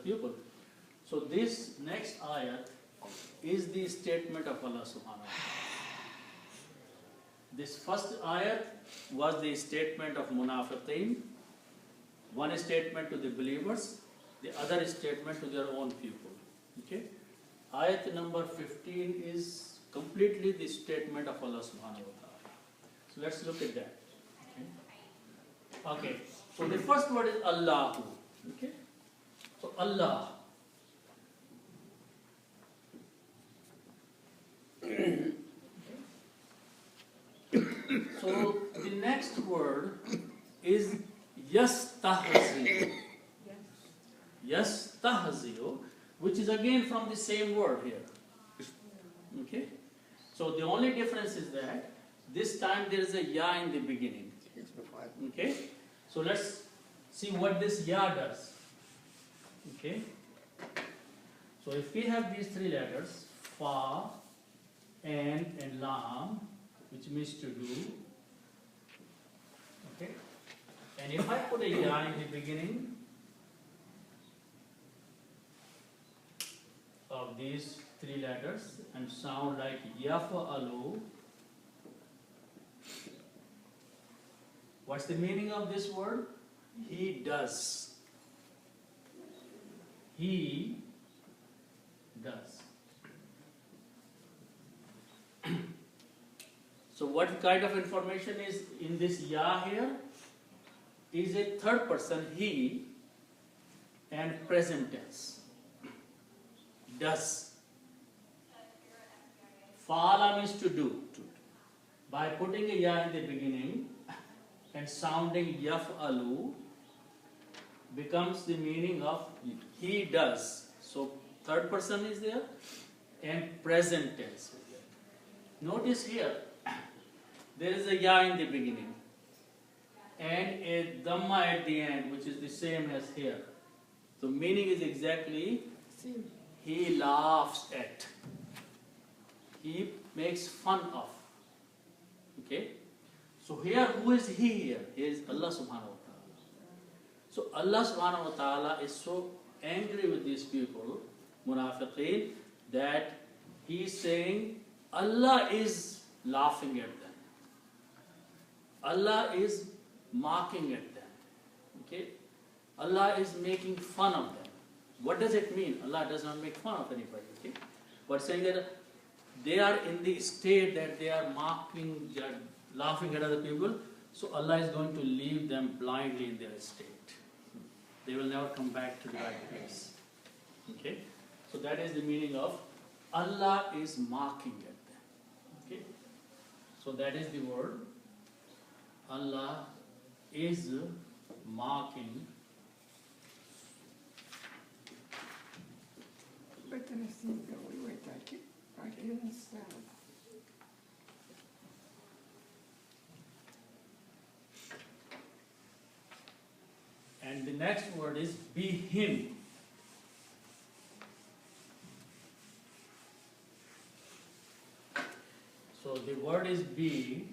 people. So this next ayat is the statement of Allah subhanahu wa ta'ala. This first ayat was the statement of munafiqeen, one statement to the believers, the other statement to their own people. Okay? Ayat number 15 is completely the statement of Allah subhanahu wa ta'ala. So let's look at that. Okay. So the first word is Allahu. Okay. So Allah. So the next word is yastahzi. Yastahzi'u, which is again from the same word here. Okay. So the only difference is that this time there is a ya in the beginning. Okay. So let's see what this ya does. Okay. So if we have these three letters, fa, and lam, which means to do. Okay. And if I put a ya in the beginning of these three letters and sound like yafa'alu, what's the meaning of this word? He does. He does. So what kind of information is in this ya here? Is a third person, he, and present tense. Does. Fa'ala means to do. By putting a ya in the beginning and sounding yaf'alu becomes the meaning of he does. So third person is there and present tense is there. Notice here there is a ya in the beginning and a dhamma at the end, which is the same as here. So meaning is exactly he laughs at. He makes fun of. Okay? So here, who is he here? He is Allah subhanahu wa ta'ala. So Allah subhanahu wa ta'ala is so angry with these people, munafiqeen, that he is saying Allah is laughing at them. Allah is mocking at them. Okay? Allah is making fun of them. What does it mean? Allah does not make fun of anybody. Okay? But saying that they are in the state that they are mocking, they are laughing at other people, so Allah is going to leave them blindly in their state. They will never come back to the right place. Okay? So that is the meaning of Allah is mocking at them. Okay? So that is the word. Allah is mocking. But then I think that we wait I didn't stop. And the next word is be him. So the word is be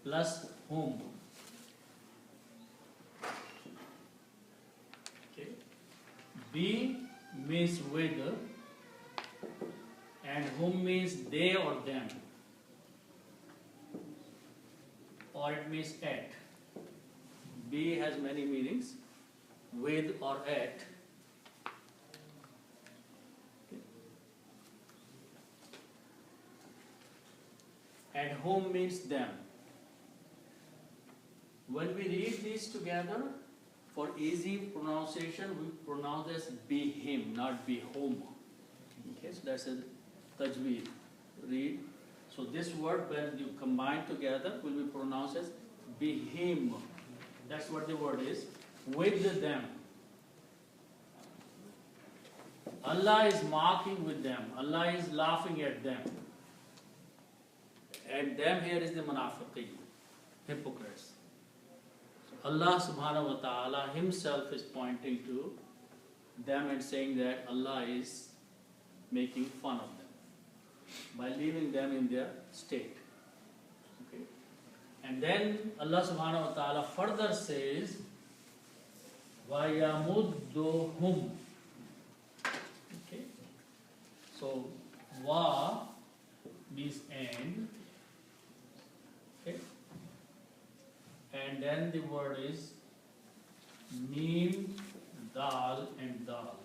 plus whom. Okay. Be means with and whom means they or them, or it means at. Be has many meanings, with or at. Okay. And whom means them. When we read these together, for easy pronunciation, we pronounce as be him, not be whom. Okay, so that's a tajweed. Read. So this word, when you combine together, will be pronounced as be him. That's what the word is. With them. Allah is mocking with them. Allah is laughing at them. And them here is the munafiqeen, hypocrites. So Allah subhanahu wa ta'ala himself is pointing to them and saying that Allah is making fun of them by leaving them in their state. Okay. And then Allah subhanahu wa ta'ala further says, وَيَمُدُّهُمْ. Okay. So, wa means and. Okay. And then the word is mim, dal and dal.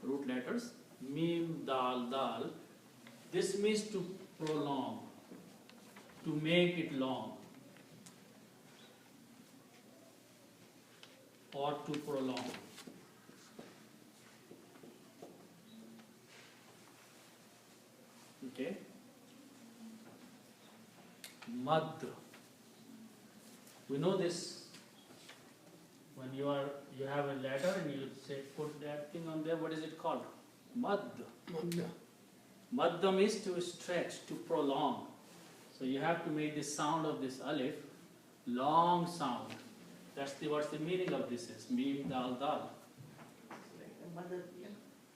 Root letters, mim, dal, dal. This means to prolong, to make it long, or to prolong. Okay. Mad. We know this. When you have a letter and you say put that thing on there, what is it called? Mad. Madda. Madda means to stretch, to prolong. So you have to make the sound of this alif long sound. What's the meaning of this is mim dal dal.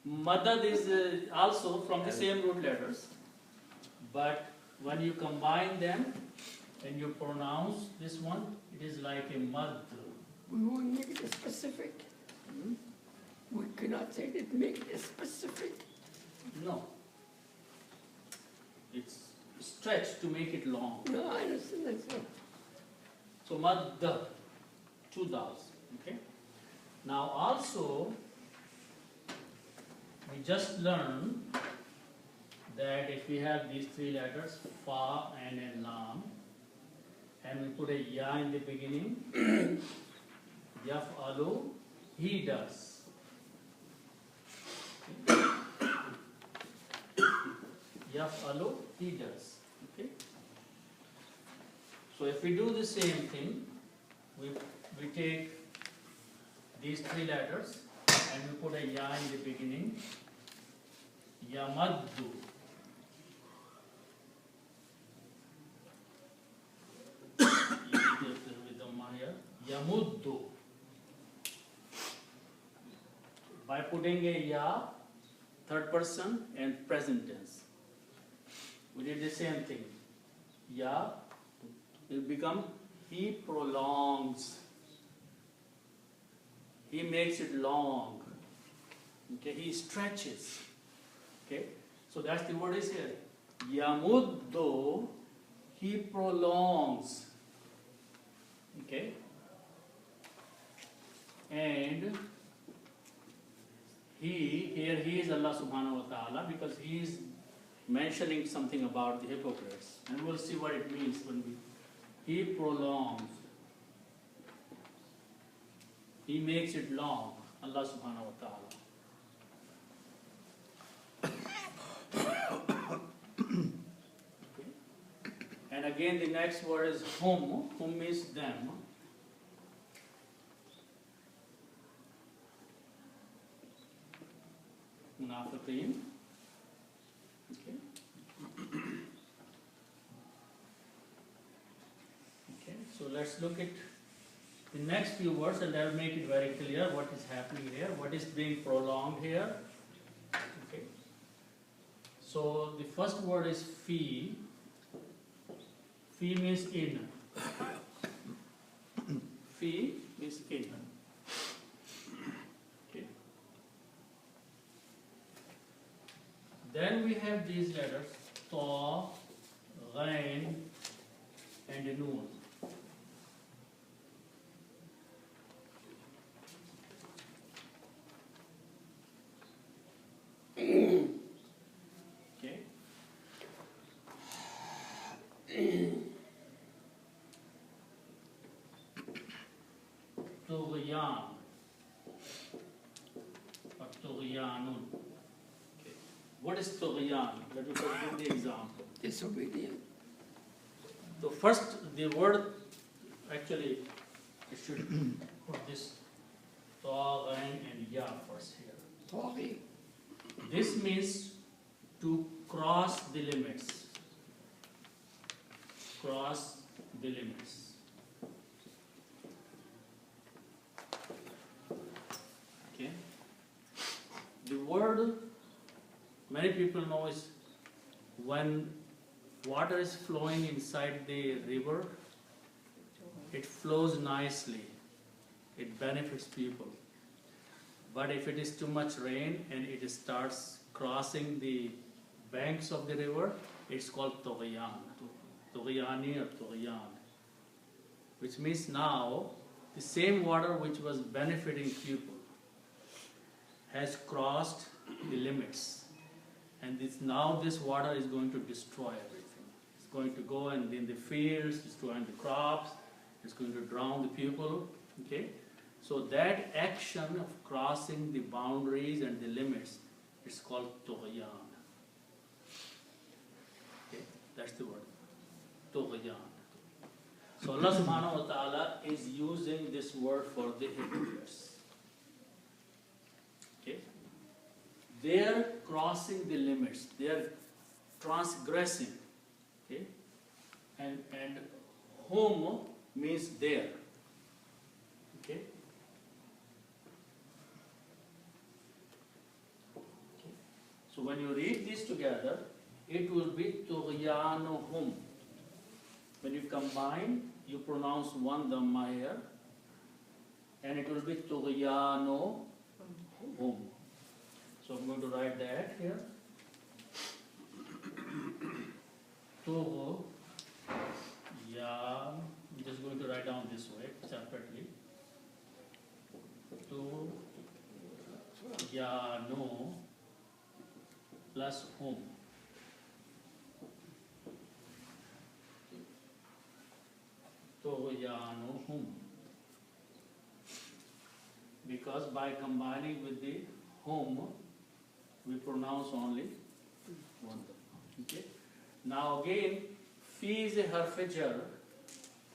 Madad is also from the same root letters, but when you combine them and you pronounce this one, it is like a mad. We won't make it specific. We cannot say it, make it specific. No. It's stretched to make it long. No, I understand that, sir. So madda, two dals. Okay. Now also, we just learned that if we have these three letters, fa and a lam, and we put a ya in the beginning, yaf'alu, he does. Yaf'alu, he does. Okay. So if we do the same thing, we take these three letters and we put a ya in the beginning, yamaddu. Yamuddu. By putting a ya, third person and present tense. We did the same thing. Ya will become he prolongs. He makes it long. Okay, he stretches. Okay, so that's the word is here. Yamuddu, he prolongs. Okay, and he is Allah subhanahu wa ta'ala, because he is mentioning something about the hypocrites, and we'll see what it means when he prolongs. He makes it long, Allah subhanahu wa ta'ala. Okay. And again the next word is hum. Hum means them. Munafiqeen. Okay. Okay, so let's look at the next few words and I'll make it very clear what is happening here, what is being prolonged here. Okay. So the first word is fi. Fi means in. Fi means in. Okay. Then we have these letters ta, ghain, and noon. Okay. Tughyan or tughyanun. Okay. What is tughyan? Let me give the example. Disobedient. So first, the word, actually, I should put this ta, ghain, and ya first here. Tawhi. This means to cross the limits. Cross the limits. Okay. The word many people know is when water is flowing inside the river, it flows nicely. it benefits people. But if it is too much rain and it starts crossing the banks of the river, it's called Tughyan. Tughyani or Tughyan. Which means now the same water which was benefiting people has crossed the limits. And now this water is going to destroy everything. It's going to go and in the fields, destroying the crops, it's going to drown the people. Okay? So that action of crossing the boundaries and the limits, it's called Tughyan. Okay? That's the word. Tughyan. So Allah subhanahu wa ta'ala is using this word for the hypocrites. Okay? They are crossing the limits. They are transgressing. Okay? And whom means there. Okay? So when you read this together, it will be Tughyanuhum. When you combine, you pronounce one dhamma here, and it will be Tughyanuhum. So I'm going to write that here. Tughyan. I'm just going to write down this way separately. Tughyanu plus hum. Tughyanuhum. Because by combining with the hum, we pronounce only one. Okay. Now again, fi is a harf-jar.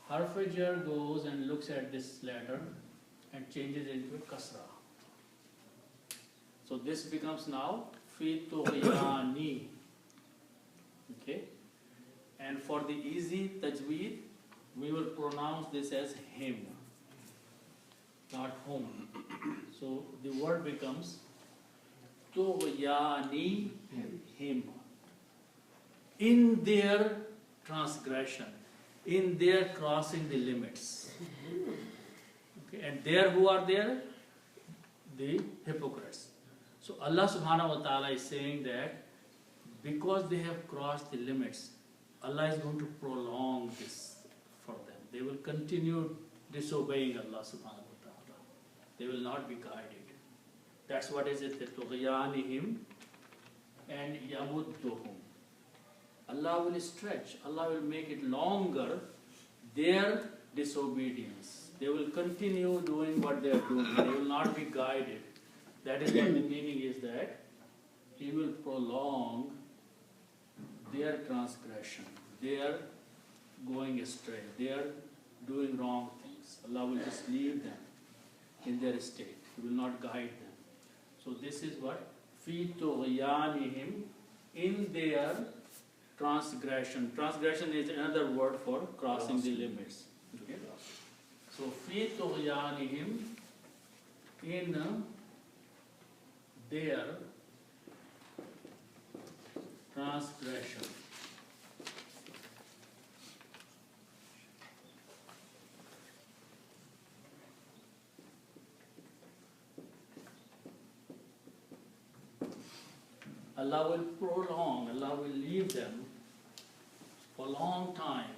Harf-jar goes and looks at this letter and changes it into kasra. So this becomes now fi tughyani. Okay. And for the easy tajweed, we will pronounce this as him, not hum. So the word becomes Tughyani him. In their transgression, in their crossing the limits. Okay, and there who are there? The hypocrites. So Allah subhanahu wa ta'ala is saying that because they have crossed the limits, Allah is going to prolong this for them. They will continue disobeying Allah subhanahu wa ta'ala. They will not be guided. That's what is it, the Tughyanihim and Yamudduhum. Allah will stretch, Allah will make it longer, their disobedience. They will continue doing what they are doing. They will not be guided. That is what the meaning is, that He will prolong their transgression. They are going astray. They are doing wrong things. Allah will just leave them in their state. He will not guide them. So this is what? Fi tughyanihim, in their transgression. Transgression is another word for crossing the limits. Okay? So fi tughyanihim, in their transgression. Allah will prolong, Allah will leave them for a long time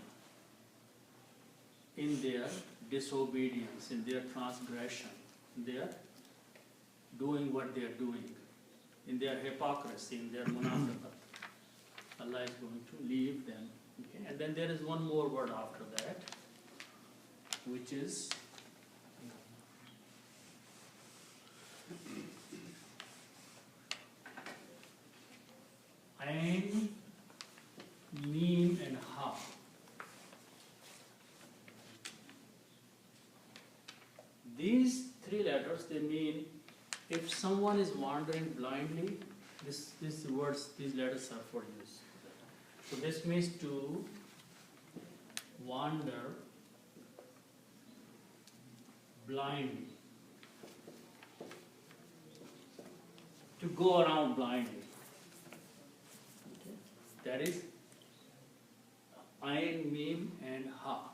in their disobedience, in their transgression, in their doing what they are doing, in their hypocrisy, in their munafiqat. Allah is going to leave them. Okay? And then there is one more word after that, which is Ain, Mim and Ha. These three letters, they mean if someone is wandering blindly, these words, these letters are for use. So this means to wander blindly, to go around blindly. That is Ain, Mim and Ha.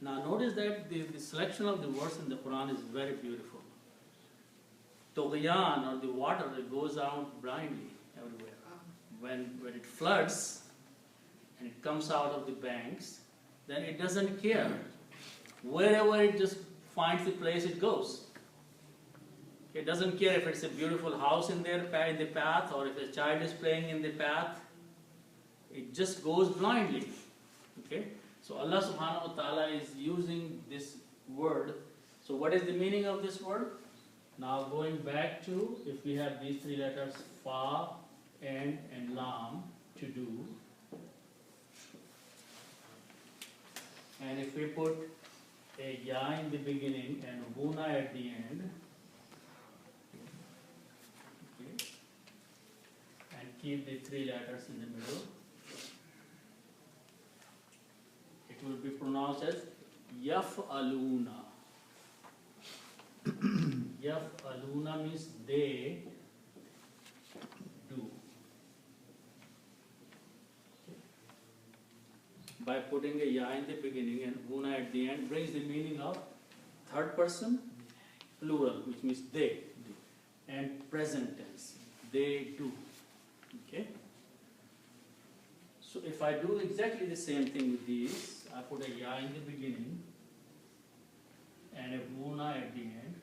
Now notice that the selection of the words in the Quran is very beautiful. Tughyan, or the water that goes out blindly everywhere. When it floods and it comes out of the banks, then it doesn't care. Wherever it just finds the place, it goes. It doesn't care if it's a beautiful house in the path, or if a child is playing in the path. It just goes blindly. Okay? So Allah subhanahu wa ta'ala is using this word. So what is the meaning of this word? Now going back to, if we have these three letters, fa, and lam, to do. And if we put a ya in the beginning and huna at the end, okay, and keep the three letters in the middle, it will be pronounced as yaf'aluna. Yaf'aluna means they do. By putting a ya in the beginning and huna at the end brings the meaning of third person plural, which means they, and present tense, they do. Okay? So if I do exactly the same thing with these, I put a ya in the beginning and a huna at the end,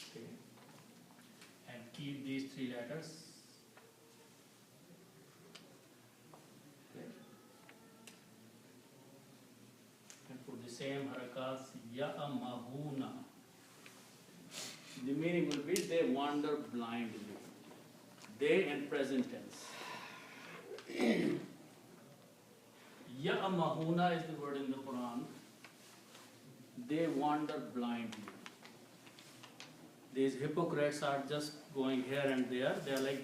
okay, and keep these three letters. Same harakas, ya'amahuna. The meaning will be they wander blindly. They and present tense. Ya'amahuna is the word in the Quran. They wander blindly. These hypocrites are just going here and there. They're like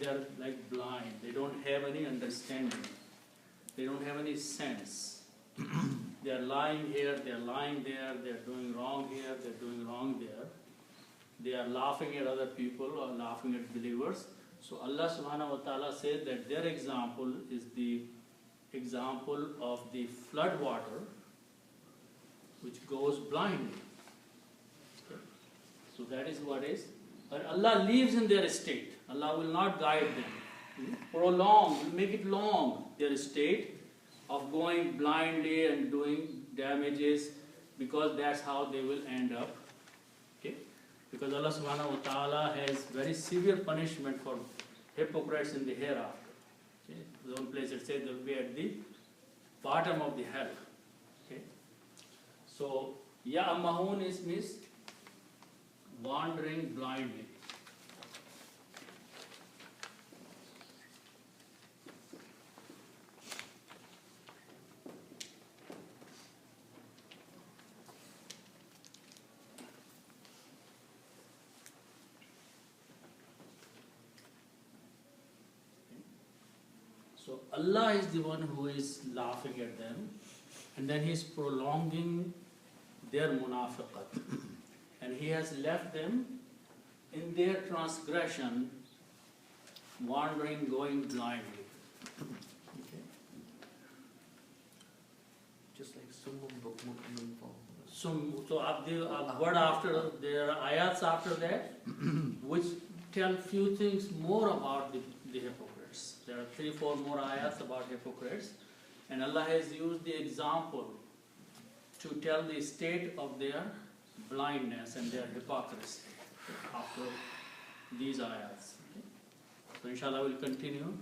blind. They don't have any understanding. They don't have any sense. They are lying here, they are lying there, they are doing wrong here, they are doing wrong there. They are laughing at other people or laughing at believers. So Allah subhanahu wa ta'ala said that their example is the example of the flood water which goes blindly. Okay. So that is what is. But Allah leaves in their state. Allah will not guide them. Prolong, make it long, their state of going blindly and doing damages, because that's how they will end up. Okay? Because Allah subhanahu wa ta'ala has very severe punishment for hypocrites in the hereafter. Okay? One place it says they will be at the bottom of the hell. Okay? So, ya'amahun means wandering blindly. So Allah is the one who is laughing at them, and then He is prolonging their munafiqat. And He has left them in their transgression, wandering, going blindly. Okay. Just like summum bukmun umum form. So the word after, there are ayats after that, which tell few things more about the hypocrites. There are 3-4 more ayats about hypocrites, and Allah has used the example to tell the state of their blindness and their hypocrisy after these ayats. Okay? So inshallah we'll continue.